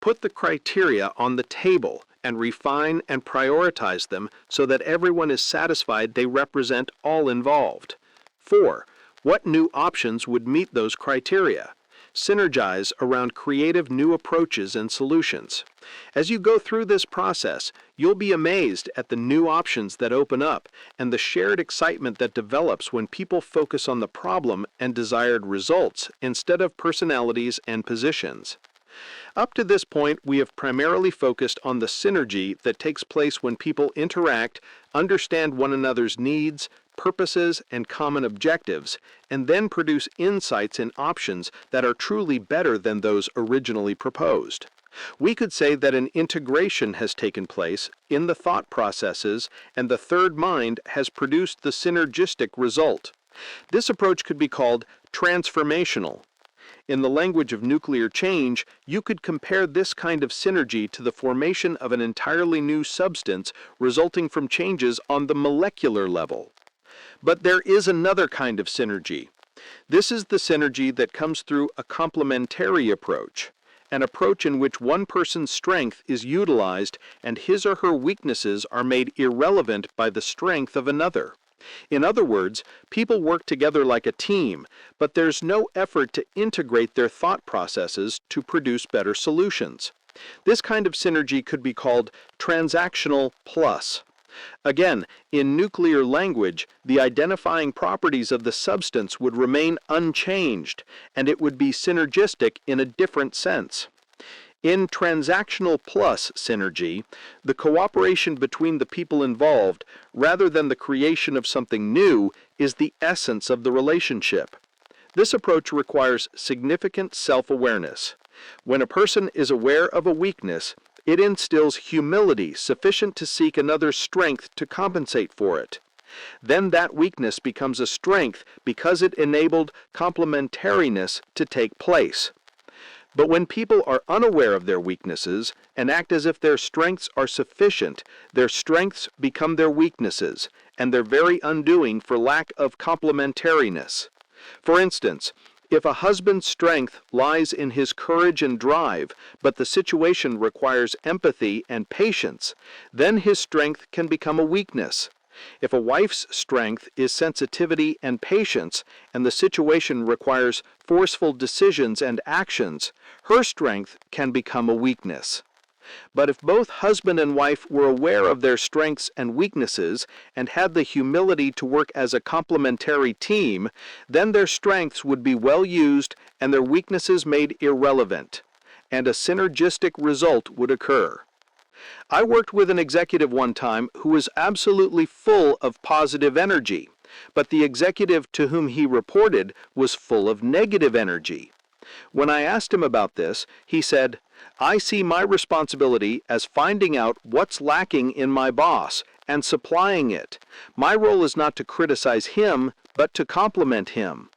Put the criteria on the table and refine and prioritize them so that everyone is satisfied they represent all involved. 4. What new options would meet those criteria? Synergize around creative new approaches and solutions. As you go through this process, you'll be amazed at the new options that open up and the shared excitement that develops when people focus on the problem and desired results instead of personalities and positions. Up to this point, we have primarily focused on the synergy that takes place when people interact, understand one another's needs, purposes, and common objectives, and then produce insights and options that are truly better than those originally proposed. We could say that an integration has taken place in the thought processes, and the third mind has produced the synergistic result. This approach could be called transformational. In the language of nuclear change, you could compare this kind of synergy to the formation of an entirely new substance resulting from changes on the molecular level. But there is another kind of synergy. This is the synergy that comes through a complementary approach, an approach in which one person's strength is utilized and his or her weaknesses are made irrelevant by the strength of another. In other words, people work together like a team, but there's no effort to integrate their thought processes to produce better solutions. This kind of synergy could be called transactional plus. Again, in nuclear language, the identifying properties of the substance would remain unchanged, and it would be synergistic in a different sense. In transactional plus synergy, the cooperation between the people involved, rather than the creation of something new, is the essence of the relationship. This approach requires significant self-awareness. When a person is aware of a weakness, it instills humility sufficient to seek another's strength to compensate for it. Then that weakness becomes a strength because it enabled complementariness to take place. But when people are unaware of their weaknesses and act as if their strengths are sufficient, their strengths become their weaknesses, and their very undoing for lack of complementariness. For instance, if a husband's strength lies in his courage and drive, but the situation requires empathy and patience, then his strength can become a weakness. If a wife's strength is sensitivity and patience, and the situation requires forceful decisions and actions, her strength can become a weakness. But if both husband and wife were aware of their strengths and weaknesses and had the humility to work as a complementary team, then their strengths would be well used and their weaknesses made irrelevant, and a synergistic result would occur. I worked with an executive one time who was absolutely full of positive energy, but the executive to whom he reported was full of negative energy. When I asked him about this, he said, "I see my responsibility as finding out what's lacking in my boss and supplying it. My role is not to criticize him, but to compliment him."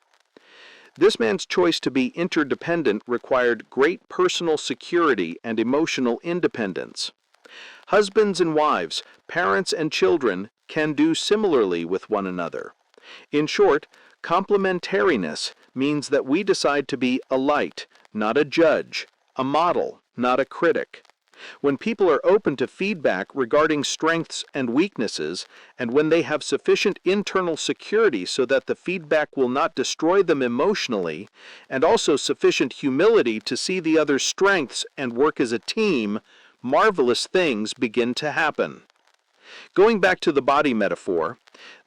This man's choice to be interdependent required great personal security and emotional independence. Husbands and wives, parents and children can do similarly with one another. In short, complementariness means that we decide to be a light, not a judge, a model, not a critic. When people are open to feedback regarding strengths and weaknesses, and when they have sufficient internal security so that the feedback will not destroy them emotionally, and also sufficient humility to see the other's strengths and work as a team, marvelous things begin to happen. Going back to the body metaphor,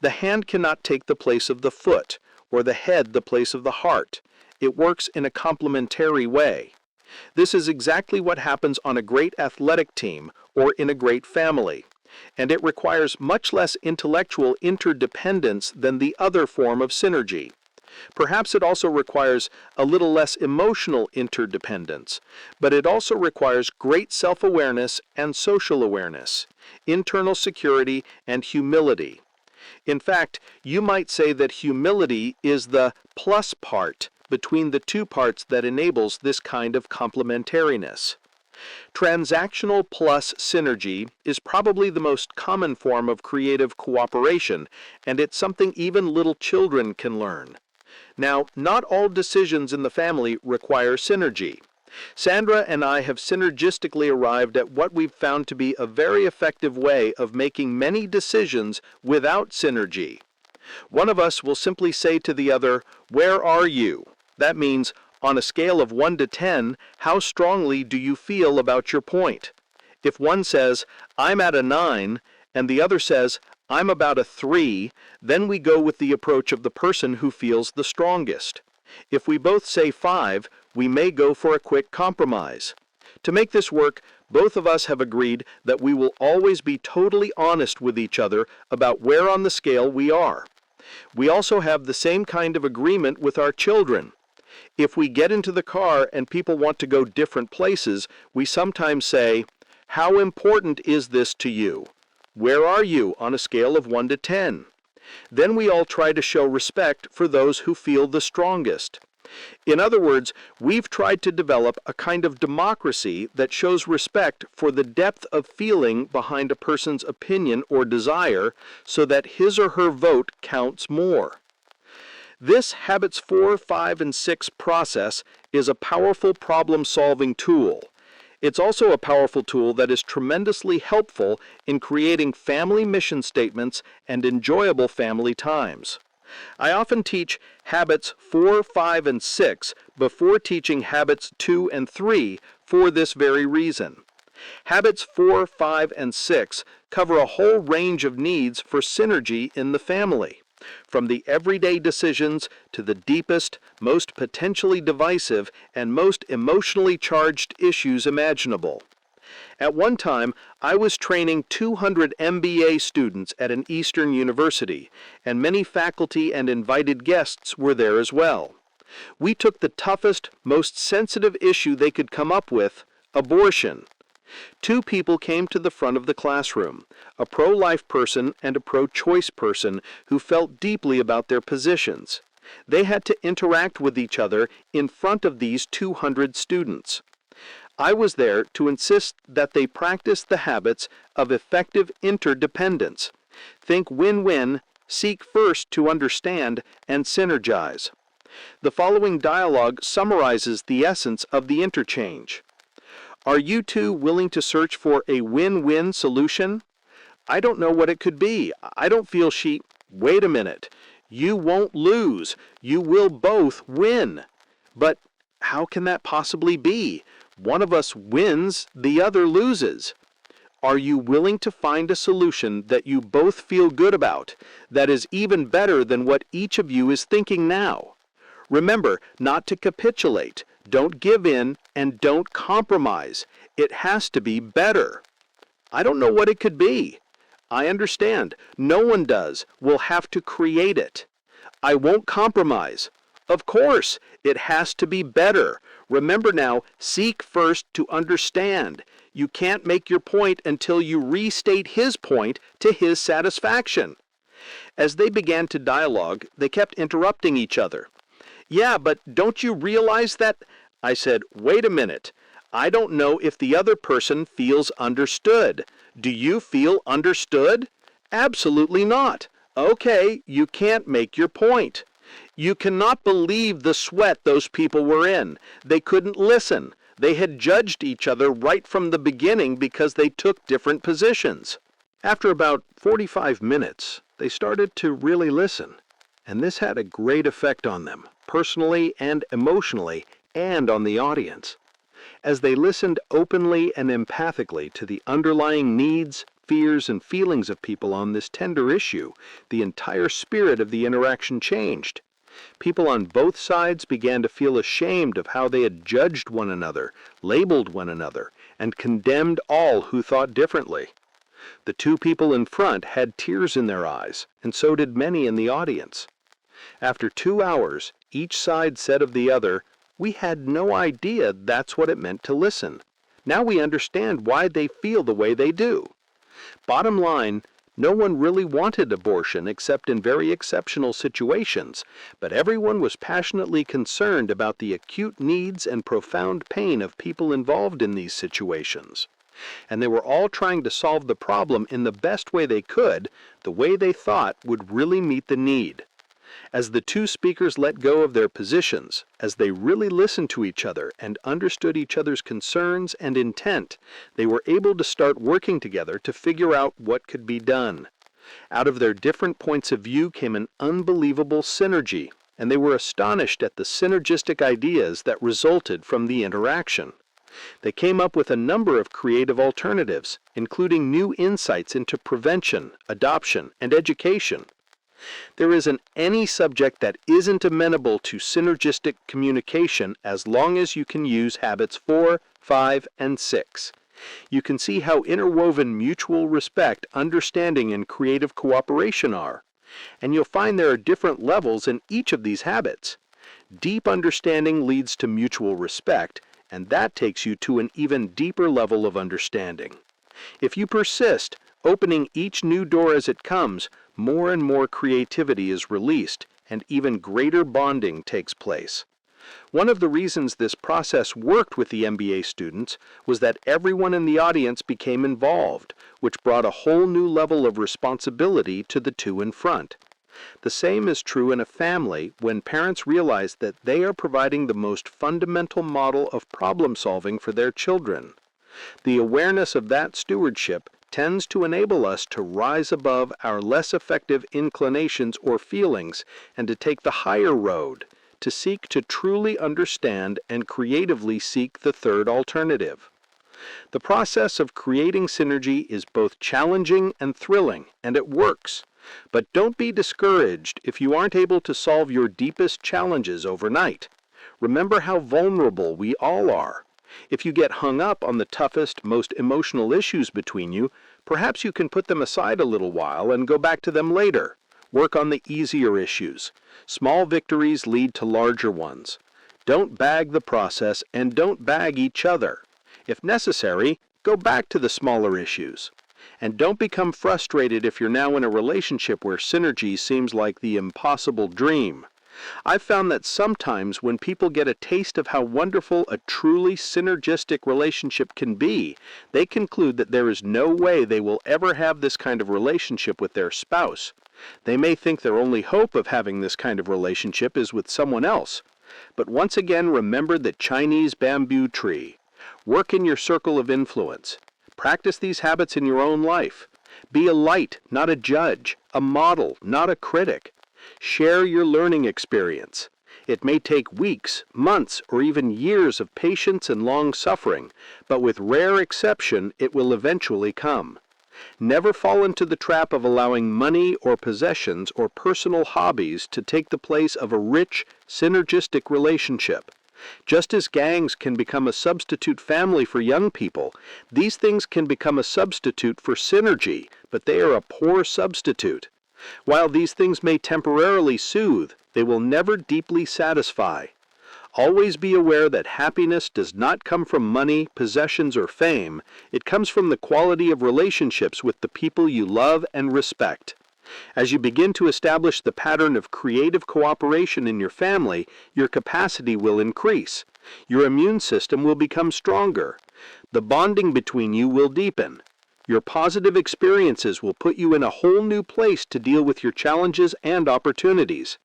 the hand cannot take the place of the foot, or the head the place of the heart. It works in a complementary way. This is exactly what happens on a great athletic team or in a great family, and it requires much less intellectual interdependence than the other form of synergy. Perhaps it also requires a little less emotional interdependence, but it also requires great self-awareness and social awareness, internal security and humility. In fact, you might say that humility is the plus part between the two parts that enables this kind of complementariness. Transactional plus synergy is probably the most common form of creative cooperation, and it's something even little children can learn. Now, not all decisions in the family require synergy. Sandra and I have synergistically arrived at what we've found to be a very effective way of making many decisions without synergy. One of us will simply say to the other, "Where are you?" That means, on a scale of 1 to 10, how strongly do you feel about your point? If one says, "I'm at a 9," and the other says, "I'm about a 3, then we go with the approach of the person who feels the strongest. If we both say 5, we may go for a quick compromise. To make this work, both of us have agreed that we will always be totally honest with each other about where on the scale we are. We also have the same kind of agreement with our children. If we get into the car and people want to go different places, we sometimes say, "How important is this to you? Where are you on a scale of 1 to 10? Then we all try to show respect for those who feel the strongest. In other words, we've tried to develop a kind of democracy that shows respect for the depth of feeling behind a person's opinion or desire so that his or her vote counts more. This Habits 4, 5, and 6 process is a powerful problem-solving tool. It's also a powerful tool that is tremendously helpful in creating family mission statements and enjoyable family times. I often teach Habits 4, 5, and 6 before teaching Habits 2 and 3 for this very reason. Habits 4, 5, and 6 cover a whole range of needs for synergy in the family, from the everyday decisions to the deepest, most potentially divisive, and most emotionally charged issues imaginable. At one time, I was training 200 MBA students at an Eastern university, and many faculty and invited guests were there as well. We took the toughest, most sensitive issue they could come up with, abortion. 2 people came to the front of the classroom, a pro-life person and a pro-choice person who felt deeply about their positions. They had to interact with each other in front of these 200 students. I was there to insist that they practice the habits of effective interdependence. Think win-win, seek first to understand, and synergize. The following dialogue summarizes the essence of the interchange. Are you two willing to search for a win-win solution? I don't know what it could be. I don't feel she... Wait a minute. You won't lose. You will both win. But how can that possibly be? One of us wins, the other loses. Are you willing to find a solution that you both feel good about, that is even better than what each of you is thinking now? Remember not to capitulate, don't give in, and don't compromise. It has to be better. I don't know what it could be. I understand. No one does. We'll have to create it. I won't compromise. Of course, it has to be better. Remember now, seek first to understand. You can't make your point until you restate his point to his satisfaction. As they began to dialogue, they kept interrupting each other. Yeah, but don't you realize that? I said, wait a minute. I don't know if the other person feels understood. Do you feel understood? Absolutely not. Okay, you can't make your point. You cannot believe the sweat those people were in. They couldn't listen. They had judged each other right from the beginning because they took different positions. After about 45 minutes, they started to really listen, and this had a great effect on them, personally and emotionally, and on the audience. As they listened openly and empathically to the underlying needs, fears, and feelings of people on this tender issue, the entire spirit of the interaction changed. People on both sides began to feel ashamed of how they had judged one another, labeled one another, and condemned all who thought differently. The 2 people in front had tears in their eyes, and so did many in the audience. After 2 hours, each side said of the other, "We had no idea that's what it meant to listen. Now we understand why they feel the way they do." Bottom line, no one really wanted abortion except in very exceptional situations, but everyone was passionately concerned about the acute needs and profound pain of people involved in these situations. And they were all trying to solve the problem in the best way they could, the way they thought would really meet the need. As the two speakers let go of their positions, as they really listened to each other and understood each other's concerns and intent, they were able to start working together to figure out what could be done. Out of their different points of view came an unbelievable synergy, and they were astonished at the synergistic ideas that resulted from the interaction. They came up with a number of creative alternatives, including new insights into prevention, adoption, and education. There isn't any subject that isn't amenable to synergistic communication as long as you can use habits 4, 5, and 6. You can see how interwoven mutual respect, understanding, and creative cooperation are. And you'll find there are different levels in each of these habits. Deep understanding leads to mutual respect, and that takes you to an even deeper level of understanding. If you persist, opening each new door as it comes, more and more creativity is released, and even greater bonding takes place. One of the reasons this process worked with the MBA students was that everyone in the audience became involved, which brought a whole new level of responsibility to the two in front. The same is true in a family when parents realize that they are providing the most fundamental model of problem solving for their children. The awareness of that stewardship tends to enable us to rise above our less effective inclinations or feelings and to take the higher road, to seek to truly understand and creatively seek the third alternative. The process of creating synergy is both challenging and thrilling, and it works. But don't be discouraged if you aren't able to solve your deepest challenges overnight. Remember how vulnerable we all are. If you get hung up on the toughest, most emotional issues between you, perhaps you can put them aside a little while and go back to them later. Work on the easier issues. Small victories lead to larger ones. Don't bag the process and don't bag each other. If necessary, go back to the smaller issues. And don't become frustrated if you're now in a relationship where synergy seems like the impossible dream. I've found that sometimes when people get a taste of how wonderful a truly synergistic relationship can be, they conclude that there is no way they will ever have this kind of relationship with their spouse. They may think their only hope of having this kind of relationship is with someone else. But once again, remember the Chinese bamboo tree. Work in your circle of influence. Practice these habits in your own life. Be a light, not a judge, a model, not a critic. Share your learning experience. It may take weeks, months, or even years of patience and long suffering, but with rare exception, it will eventually come. Never fall into the trap of allowing money or possessions or personal hobbies to take the place of a rich, synergistic relationship. Just as gangs can become a substitute family for young people, these things can become a substitute for synergy, but they are a poor substitute. While these things may temporarily soothe, they will never deeply satisfy. Always be aware that happiness does not come from money, possessions, or fame. It comes from the quality of relationships with the people you love and respect. As you begin to establish the pattern of creative cooperation in your family, your capacity will increase. Your immune system will become stronger. The bonding between you will deepen. Your positive experiences will put you in a whole new place to deal with your challenges and opportunities.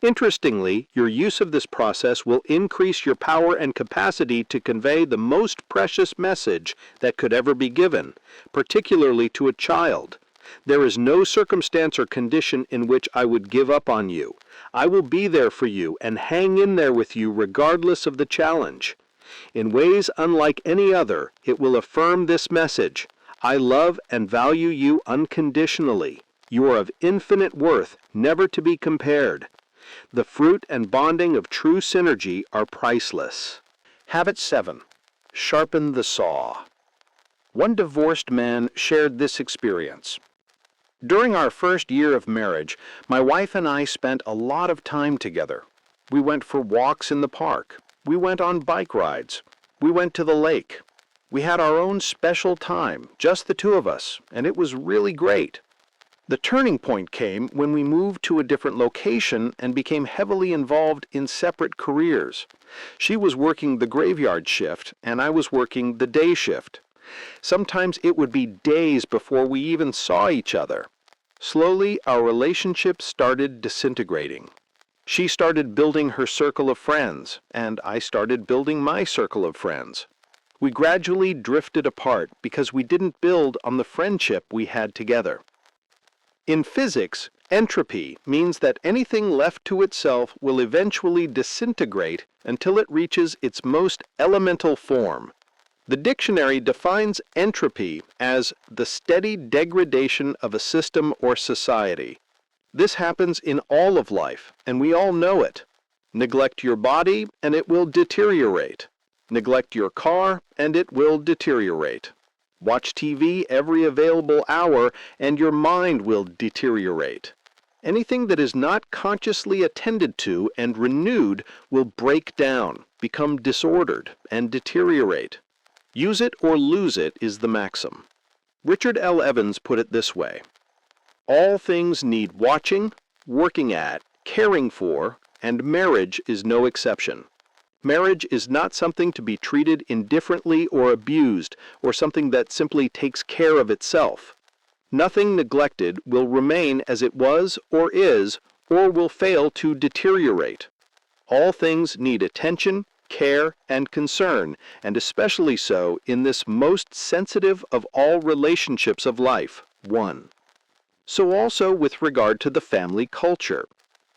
Interestingly, your use of this process will increase your power and capacity to convey the most precious message that could ever be given, particularly to a child. There is no circumstance or condition in which I would give up on you. I will be there for you and hang in there with you regardless of the challenge. In ways unlike any other, it will affirm this message. I love and value you unconditionally. You are of infinite worth, never to be compared. The fruit and bonding of true synergy are priceless. Habit 7. Sharpen the saw. One divorced man shared this experience. During our first year of marriage, my wife and I spent a lot of time together. We went for walks in the park. We went on bike rides. We went to the lake. We had our own special time, just the two of us, and it was really great. The turning point came when we moved to a different location and became heavily involved in separate careers. She was working the graveyard shift, and I was working the day shift. Sometimes it would be days before we even saw each other. Slowly, our relationship started disintegrating. She started building her circle of friends, and I started building my circle of friends. We gradually drifted apart because we didn't build on the friendship we had together. In physics, entropy means that anything left to itself will eventually disintegrate until it reaches its most elemental form. The dictionary defines entropy as the steady degradation of a system or society. This happens in all of life, and we all know it. Neglect your body, and it will deteriorate. Neglect your car, and it will deteriorate. Watch TV every available hour, and your mind will deteriorate. Anything that is not consciously attended to and renewed will break down, become disordered, and deteriorate. Use it or lose it is the maxim. Richard L. Evans put it this way: all things need watching, working at, caring for, and marriage is no exception. Marriage is not something to be treated indifferently or abused, or something that simply takes care of itself. Nothing neglected will remain as it was or is, or will fail to deteriorate. All things need attention, care, and concern, and especially so in this most sensitive of all relationships of life, one. So also with regard to the family culture.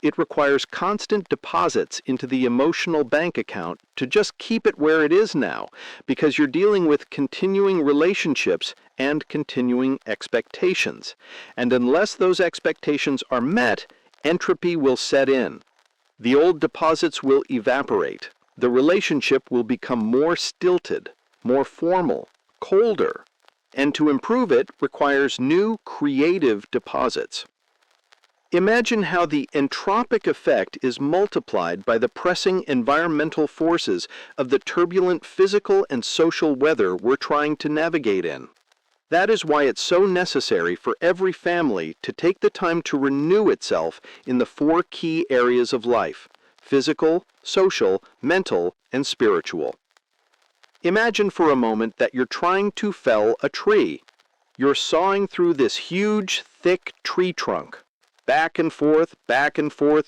It requires constant deposits into the emotional bank account to just keep it where it is now, because you're dealing with continuing relationships and continuing expectations. And unless those expectations are met, entropy will set in. The old deposits will evaporate. The relationship will become more stilted, more formal, colder, and to improve it requires new creative deposits. Imagine how the entropic effect is multiplied by the pressing environmental forces of the turbulent physical and social weather we're trying to navigate in. That is why it's so necessary for every family to take the time to renew itself in the 4 key areas of life: physical, social, mental, and spiritual. Imagine for a moment that you're trying to fell a tree. You're sawing through this huge, thick tree trunk. Back and forth,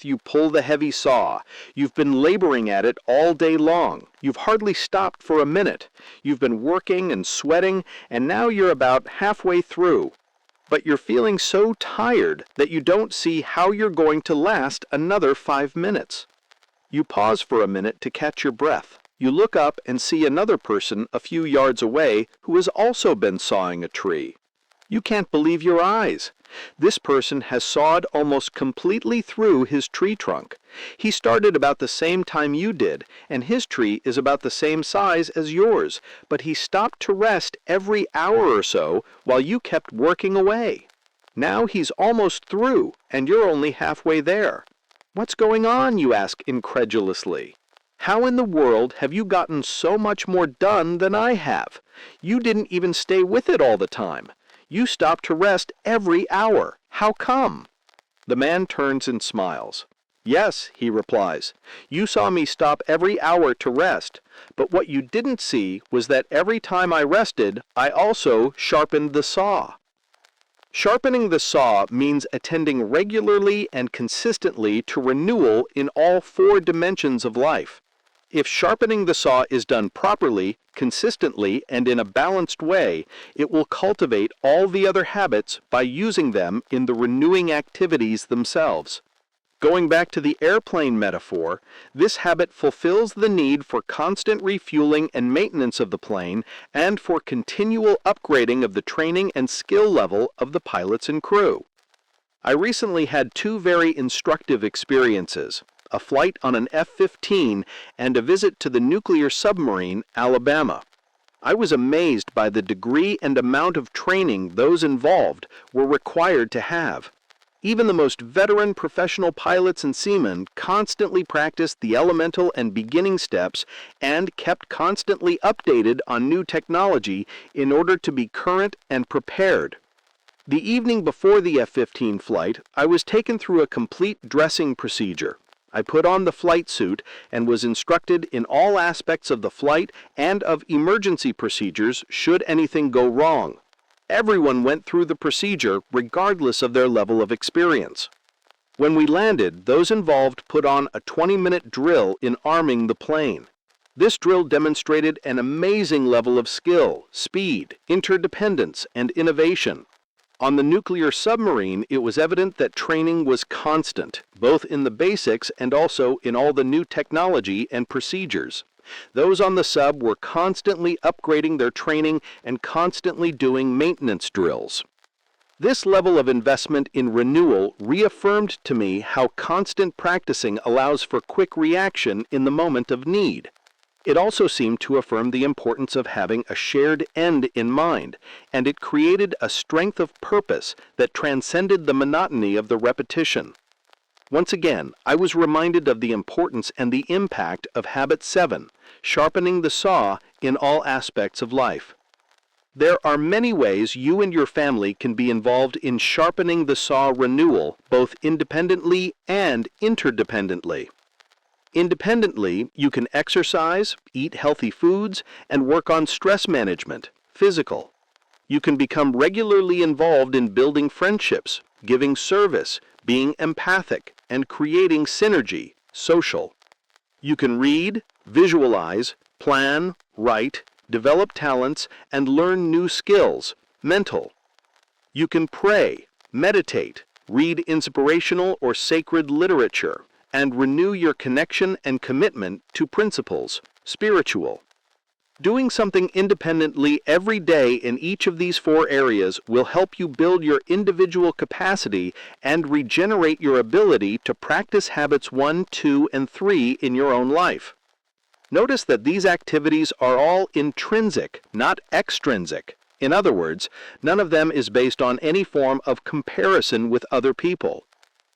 you pull the heavy saw. You've been laboring at it all day long. You've hardly stopped for a minute. You've been working and sweating, and now you're about halfway through. But you're feeling so tired that you don't see how you're going to last another 5 minutes. You pause for a minute to catch your breath. You look up and see another person a few yards away who has also been sawing a tree. You can't believe your eyes. This person has sawed almost completely through his tree trunk. He started about the same time you did, and his tree is about the same size as yours, but he stopped to rest every hour or so while you kept working away. Now he's almost through, and you're only halfway there. What's going on, you ask incredulously. How in the world have you gotten so much more done than I have? You didn't even stay with it all the time. You stop to rest every hour. How come? The man turns and smiles. Yes, he replies. You saw me stop every hour to rest, but what you didn't see was that every time I rested, I also sharpened the saw. Sharpening the saw means attending regularly and consistently to renewal in all 4 dimensions of life. If sharpening the saw is done properly, consistently, and in a balanced way, it will cultivate all the other habits by using them in the renewing activities themselves. Going back to the airplane metaphor, this habit fulfills the need for constant refueling and maintenance of the plane and for continual upgrading of the training and skill level of the pilots and crew. I recently had 2 very instructive experiences: a flight on an F-15 and a visit to the nuclear submarine, Alabama. I was amazed by the degree and amount of training those involved were required to have. Even the most veteran professional pilots and seamen constantly practiced the elemental and beginning steps and kept constantly updated on new technology in order to be current and prepared. The evening before the F-15 flight, I was taken through a complete dressing procedure. I put on the flight suit and was instructed in all aspects of the flight and of emergency procedures should anything go wrong. Everyone went through the procedure regardless of their level of experience. When we landed, those involved put on a 20-minute drill in arming the plane. This drill demonstrated an amazing level of skill, speed, interdependence, and innovation. On the nuclear submarine, it was evident that training was constant, both in the basics and also in all the new technology and procedures. Those on the sub were constantly upgrading their training and constantly doing maintenance drills. This level of investment in renewal reaffirmed to me how constant practicing allows for quick reaction in the moment of need. It also seemed to affirm the importance of having a shared end in mind, and it created a strength of purpose that transcended the monotony of the repetition. Once again, I was reminded of the importance and the impact of Habit 7, sharpening the saw in all aspects of life. There are many ways you and your family can be involved in sharpening the saw renewal, both independently and interdependently. Independently, you can exercise, eat healthy foods, and work on stress management, physical. You can become regularly involved in building friendships, giving service, being empathic, and creating synergy, social. You can read, visualize, plan, write, develop talents, and learn new skills, mental. You can pray, meditate, read inspirational or sacred literature, and renew your connection and commitment to principles, spiritual. Doing something independently every day in each of these 4 areas will help you build your individual capacity and regenerate your ability to practice habits 1, 2, and 3 in your own life. Notice that these activities are all intrinsic, not extrinsic. In other words, none of them is based on any form of comparison with other people.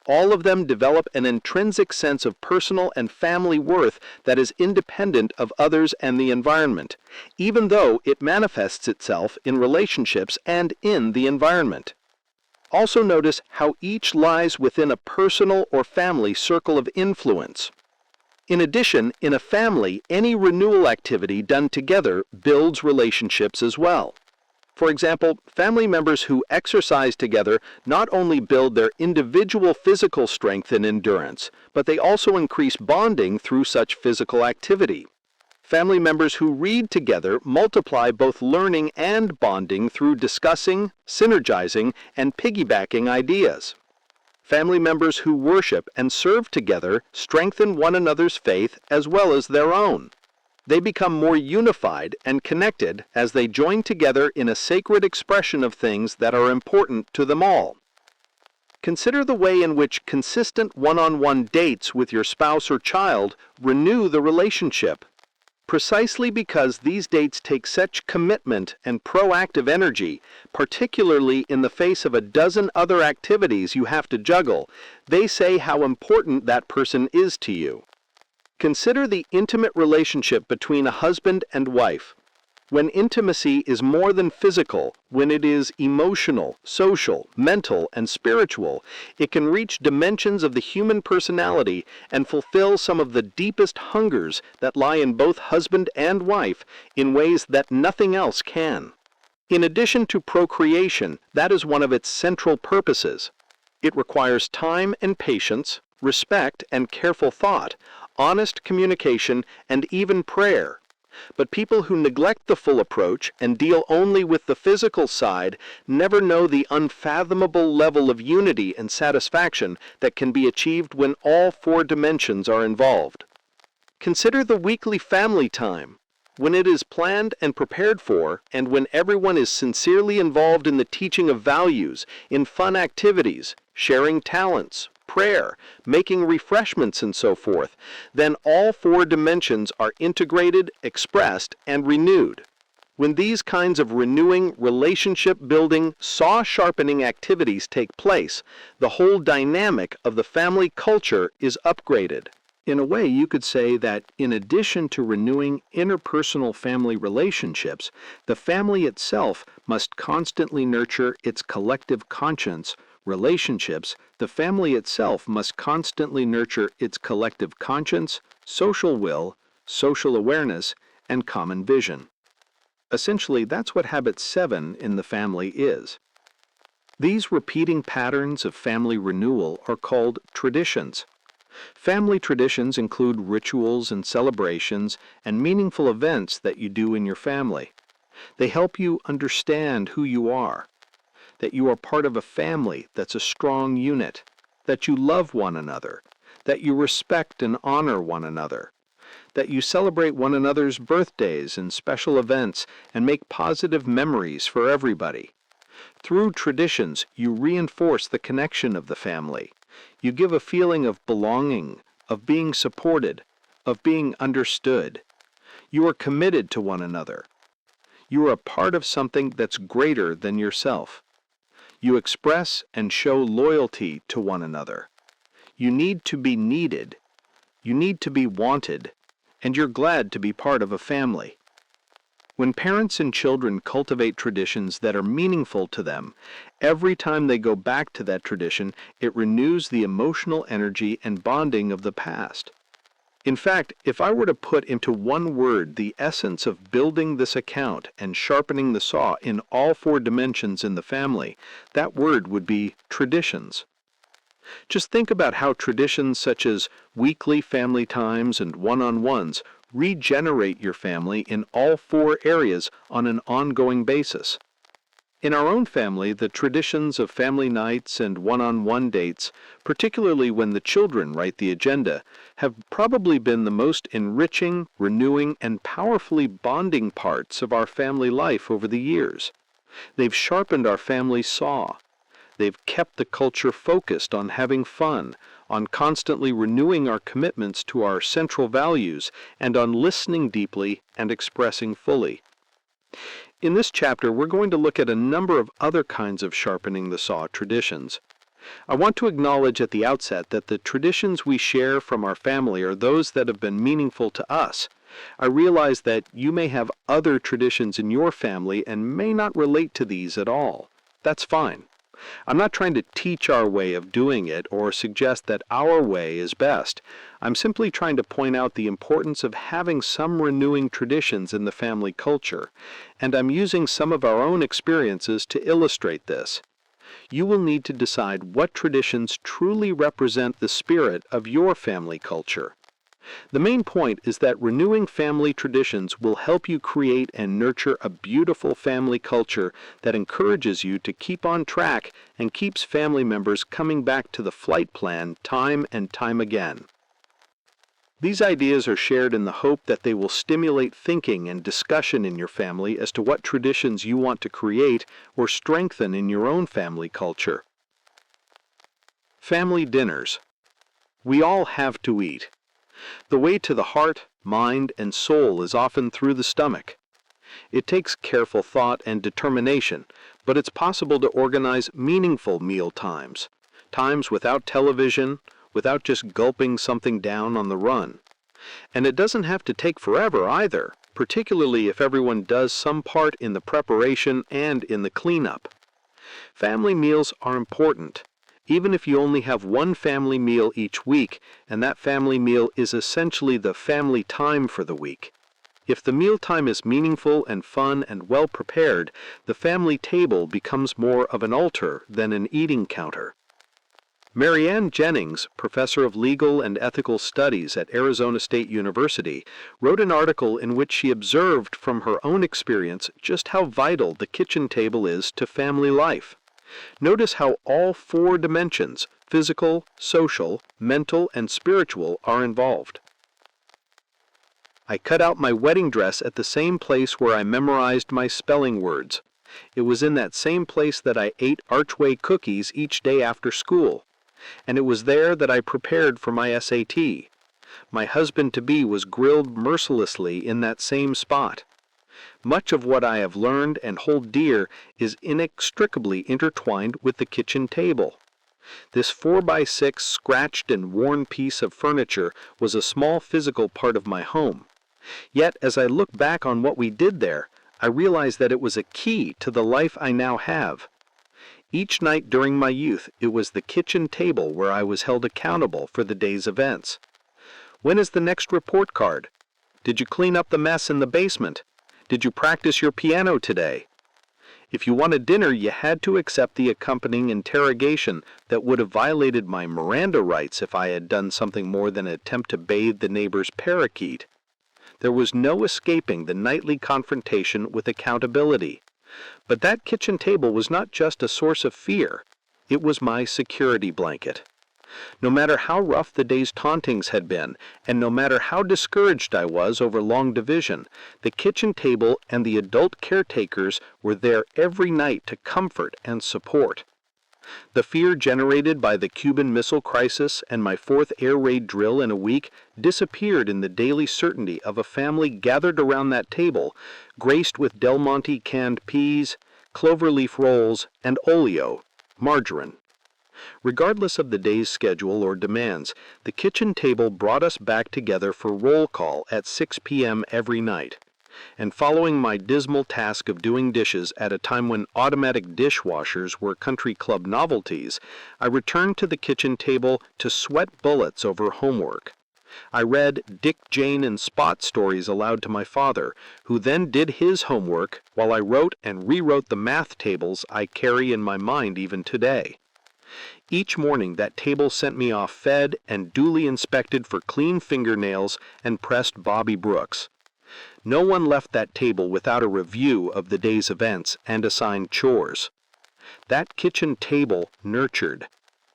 All of them develop an intrinsic sense of personal and family worth that is independent of others and the environment, even though it manifests itself in relationships and in the environment. Also notice how each lies within a personal or family circle of influence. In addition, in a family, any renewal activity done together builds relationships as well. For example, family members who exercise together not only build their individual physical strength and endurance, but they also increase bonding through such physical activity. Family members who read together multiply both learning and bonding through discussing, synergizing, and piggybacking ideas. Family members who worship and serve together strengthen one another's faith as well as their own. They become more unified and connected as they join together in a sacred expression of things that are important to them all. Consider the way in which consistent one-on-one dates with your spouse or child renew the relationship. Precisely because these dates take such commitment and proactive energy, particularly in the face of a dozen other activities you have to juggle, they say how important that person is to you. Consider the intimate relationship between a husband and wife. When intimacy is more than physical, when it is emotional, social, mental, and spiritual, it can reach dimensions of the human personality and fulfill some of the deepest hungers that lie in both husband and wife in ways that nothing else can. In addition to procreation, that is one of its central purposes. It requires time and patience, respect and careful thought, honest communication, and even prayer. But people who neglect the full approach and deal only with the physical side never know the unfathomable level of unity and satisfaction that can be achieved when all 4 dimensions are involved. Consider the weekly family time. When it is planned and prepared for, and when everyone is sincerely involved in the teaching of values, in fun activities, sharing talents, prayer, making refreshments, and so forth, then all 4 dimensions are integrated, expressed, and renewed. When these kinds of renewing, relationship-building, saw-sharpening activities take place, the whole dynamic of the family culture is upgraded. In a way, you could say that in addition to renewing interpersonal family relationships, the family itself must constantly nurture its collective conscience, relationships. The family itself must constantly nurture its collective conscience, social will, social awareness, and common vision. Essentially, that's what habit 7 in the family is. These repeating patterns of family renewal are called traditions. Family traditions include rituals and celebrations and meaningful events that you do in your family. They help you understand who you are, that you are part of a family that's a strong unit, that you love one another, that you respect and honor one another, that you celebrate one another's birthdays and special events and make positive memories for everybody. Through traditions, you reinforce the connection of the family. You give a feeling of belonging, of being supported, of being understood. You are committed to one another. You are a part of something that's greater than yourself. You express and show loyalty to one another. You need to be needed. You need to be wanted. And you're glad to be part of a family. When parents and children cultivate traditions that are meaningful to them, every time they go back to that tradition, it renews the emotional energy and bonding of the past. In fact, if I were to put into one word the essence of building this account and sharpening the saw in all 4 dimensions in the family, that word would be traditions. Just think about how traditions such as weekly family times and one-on-ones regenerate your family in all 4 areas on an ongoing basis. In our own family, the traditions of family nights and one-on-one dates, particularly when the children write the agenda, have probably been the most enriching, renewing, and powerfully bonding parts of our family life over the years. They've sharpened our family saw. They've kept the culture focused on having fun, on constantly renewing our commitments to our central values, and on listening deeply and expressing fully. In this chapter, we're going to look at a number of other kinds of sharpening the saw traditions. I want to acknowledge at the outset that the traditions we share from our family are those that have been meaningful to us. I realize that you may have other traditions in your family and may not relate to these at all. That's fine. I'm not trying to teach our way of doing it or suggest that our way is best. I'm simply trying to point out the importance of having some renewing traditions in the family culture, and I'm using some of our own experiences to illustrate this. You will need to decide what traditions truly represent the spirit of your family culture. The main point is that renewing family traditions will help you create and nurture a beautiful family culture that encourages you to keep on track and keeps family members coming back to the flight plan time and time again. These ideas are shared in the hope that they will stimulate thinking and discussion in your family as to what traditions you want to create or strengthen in your own family culture. Family dinners. We all have to eat. The way to the heart, mind, and soul is often through the stomach. It takes careful thought and determination, but it's possible to organize meaningful meal times without television, without just gulping something down on the run. And it doesn't have to take forever either, particularly if everyone does some part in the preparation and in the cleanup. Family meals are important. Even if you only have one family meal each week, and that family meal is essentially the family time for the week. If the mealtime is meaningful and fun and well prepared, the family table becomes more of an altar than an eating counter. Marianne Jennings, professor of legal and ethical studies at Arizona State University, wrote an article in which she observed from her own experience just how vital the kitchen table is to family life. Notice how all 4 dimensions, physical, social, mental, and spiritual, are involved. I cut out my wedding dress at the same place where I memorized my spelling words. It was in that same place that I ate Archway cookies each day after school. And it was there that I prepared for my SAT. My husband-to-be was grilled mercilessly in that same spot. Much of what I have learned and hold dear is inextricably intertwined with the kitchen table. This 4x6 scratched and worn piece of furniture was a small physical part of my home. Yet, as I look back on what we did there, I realize that it was a key to the life I now have. Each night during my youth, it was the kitchen table where I was held accountable for the day's events. When is the next report card? Did you clean up the mess in the basement? Did you practice your piano today? If you wanted dinner, you had to accept the accompanying interrogation that would have violated my Miranda rights if I had done something more than attempt to bathe the neighbor's parakeet. There was no escaping the nightly confrontation with accountability. But that kitchen table was not just a source of fear. It was my security blanket. No matter how rough the day's tauntings had been, and no matter how discouraged I was over long division, the kitchen table and the adult caretakers were there every night to comfort and support. The fear generated by the Cuban Missile Crisis and my fourth air raid drill in a week disappeared in the daily certainty of a family gathered around that table, graced with Del Monte canned peas, cloverleaf rolls, and oleo, margarine. Regardless of the day's schedule or demands, the kitchen table brought us back together for roll call at 6 p.m. every night. And following my dismal task of doing dishes at a time when automatic dishwashers were country club novelties, I returned to the kitchen table to sweat bullets over homework. I read Dick, Jane, and Spot stories aloud to my father, who then did his homework while I wrote and rewrote the math tables I carry in my mind even today. Each morning that table sent me off fed and duly inspected for clean fingernails and pressed Bobby Brooks. No one left that table without a review of the day's events and assigned chores. That kitchen table nurtured.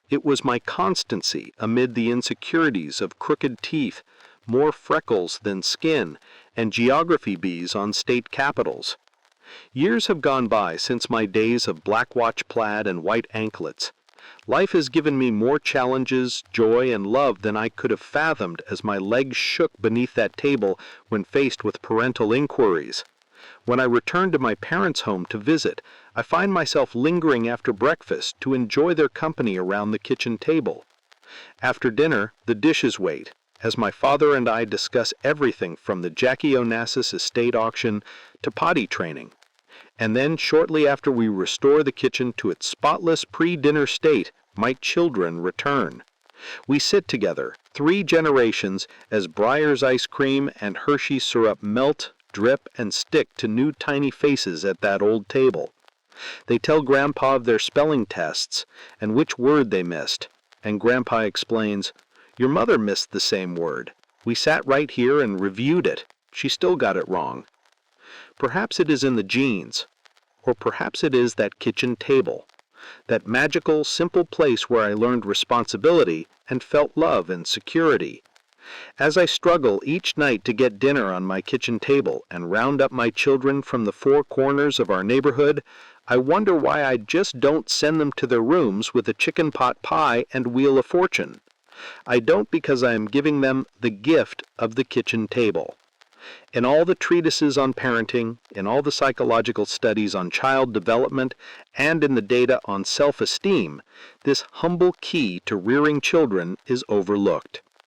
It was my constancy amid the insecurities of crooked teeth, more freckles than skin, and geography Bs on state capitals. Years have gone by since my days of black watch plaid and white anklets. Life has given me more challenges, joy, and love than I could have fathomed as my legs shook beneath that table when faced with parental inquiries. When I return to my parents' home to visit, I find myself lingering after breakfast to enjoy their company around the kitchen table. After dinner, the dishes wait, as my father and I discuss everything from the Jackie Onassis estate auction to potty training. And then, shortly after we restore the kitchen to its spotless pre-dinner state, my children return. We sit together, 3 generations, as Breyer's ice cream and Hershey's syrup melt, drip, and stick to new tiny faces at that old table. They tell Grandpa of their spelling tests and which word they missed, and Grandpa explains, "Your mother missed the same word. We sat right here and reviewed it. She still got it wrong." Perhaps it is in the genes, or perhaps it is that kitchen table, that magical, simple place where I learned responsibility and felt love and security. As I struggle each night to get dinner on my kitchen table and round up my children from the 4 corners of our neighborhood, I wonder why I just don't send them to their rooms with a chicken pot pie and Wheel of Fortune. I don't because I am giving them the gift of the kitchen table. In all the treatises on parenting, in all the psychological studies on child development, and in the data on self-esteem, this humble key to rearing children is overlooked.